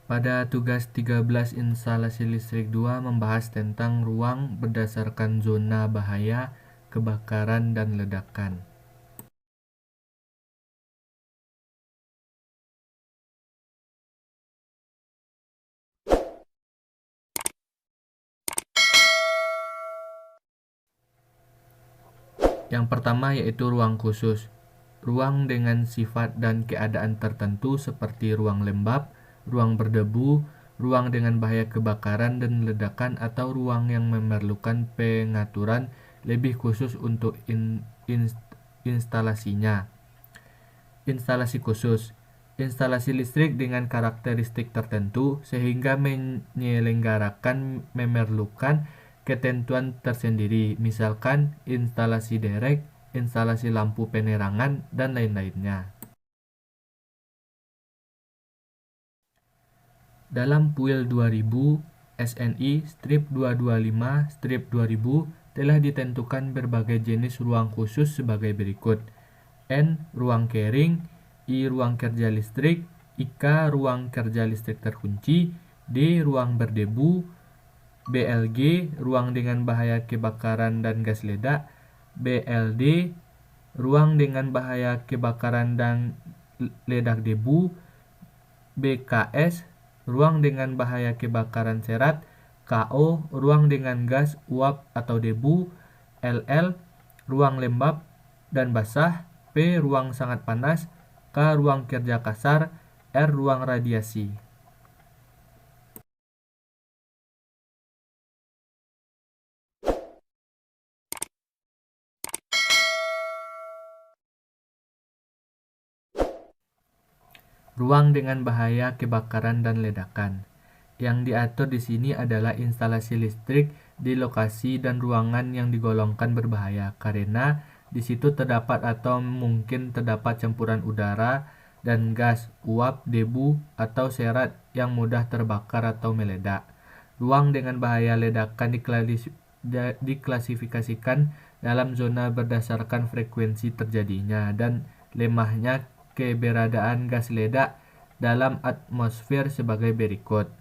Pada tugas 13 instalasi listrik 2 membahas tentang ruang berdasarkan zona bahaya, kebakaran, dan ledakan. Yang pertama yaitu ruang khusus. Ruang dengan sifat dan keadaan tertentu seperti ruang lembab, ruang berdebu, ruang dengan bahaya kebakaran dan ledakan, atau ruang yang memerlukan pengaturan lebih khusus untuk instalasinya. Instalasi khusus. Instalasi listrik dengan karakteristik tertentu sehingga menyelenggarakan memerlukan ketentuan tersendiri, misalkan instalasi derek, instalasi lampu penerangan, dan lain-lainnya. Dalam PUIL 2000, SNI strip 225 strip 2000 telah ditentukan berbagai jenis ruang khusus sebagai berikut. N. Ruang carrying, I. Ruang kerja listrik, IK. Ruang kerja listrik terkunci, D. Ruang berdebu, BLG. Ruang dengan bahaya kebakaran dan gas ledak, BLD. Ruang dengan bahaya kebakaran dan ledak debu, BKS. Ruang dengan bahaya kebakaran serat, KO. Ruang dengan gas, uap atau debu, LL. Ruang lembab dan basah, P. Ruang sangat panas, K. Ruang kerja kasar, R. Ruang radiasi. Ruang dengan bahaya kebakaran dan ledakan. Yang diatur di sini adalah instalasi listrik di lokasi dan ruangan yang digolongkan berbahaya karena di situ terdapat atau mungkin terdapat campuran udara dan gas, uap, debu, atau serat yang mudah terbakar atau meledak. Ruang dengan bahaya ledakan diklasifikasikan dalam zona berdasarkan frekuensi terjadinya dan lemahnya keberadaan gas ledak dalam atmosfer sebagai berikut.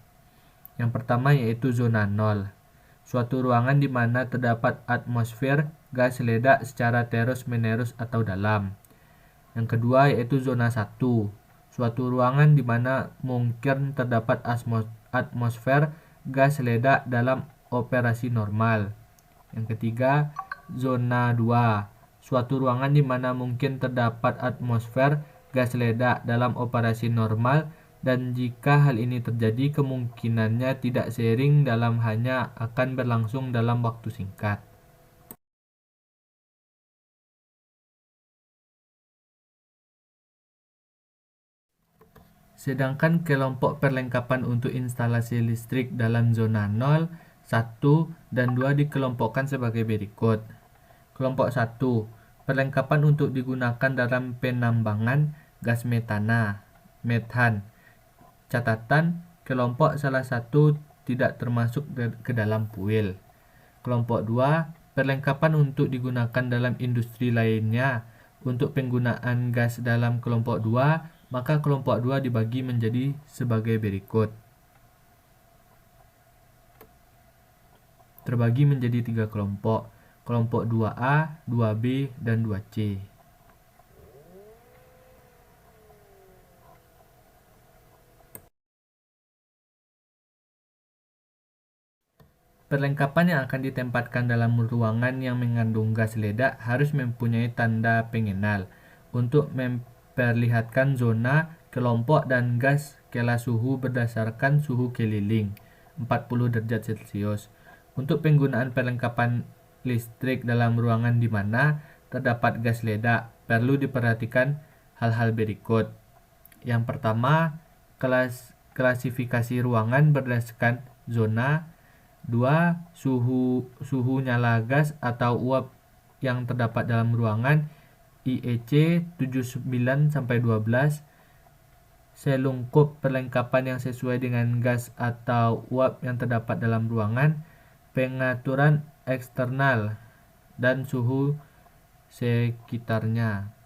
Yang pertama yaitu zona 0. Suatu ruangan di mana terdapat atmosfer gas ledak secara terus-menerus atau dalam. Yang kedua yaitu zona 1. Suatu ruangan di mana mungkin terdapat atmosfer gas ledak dalam operasi normal. Yang ketiga, zona 2. Suatu ruangan di mana mungkin terdapat atmosfer gas ledak dalam operasi normal, dan jika hal ini terjadi kemungkinannya tidak sering dalam hanya akan berlangsung dalam waktu singkat. Sedangkan kelompok perlengkapan untuk instalasi listrik dalam zona 0, 1, dan 2 dikelompokkan sebagai berikut. Kelompok 1. Perlengkapan untuk digunakan dalam penambangan gas metan. Catatan, kelompok salah satu tidak termasuk ke dalam PUIL. Kelompok 2. Perlengkapan untuk digunakan dalam industri lainnya. Untuk penggunaan gas dalam kelompok 2, maka kelompok 2 dibagi menjadi sebagai berikut. Terbagi menjadi 3 kelompok. Kelompok 2A, 2B, dan 2C. Perlengkapan yang akan ditempatkan dalam ruangan yang mengandung gas ledak harus mempunyai tanda pengenal untuk memperlihatkan zona, kelompok, dan gas skala suhu berdasarkan suhu keliling 40 derajat Celcius. Untuk penggunaan perlengkapan listrik dalam ruangan di mana terdapat gas ledak, perlu diperhatikan hal-hal berikut. Yang pertama, klasifikasi ruangan berdasarkan zona. 2. Suhu nyala gas atau uap yang terdapat dalam ruangan, IEC 79-12. Selungkup perlengkapan yang sesuai dengan gas atau uap yang terdapat dalam ruangan, pengaturan eksternal, dan suhu sekitarnya.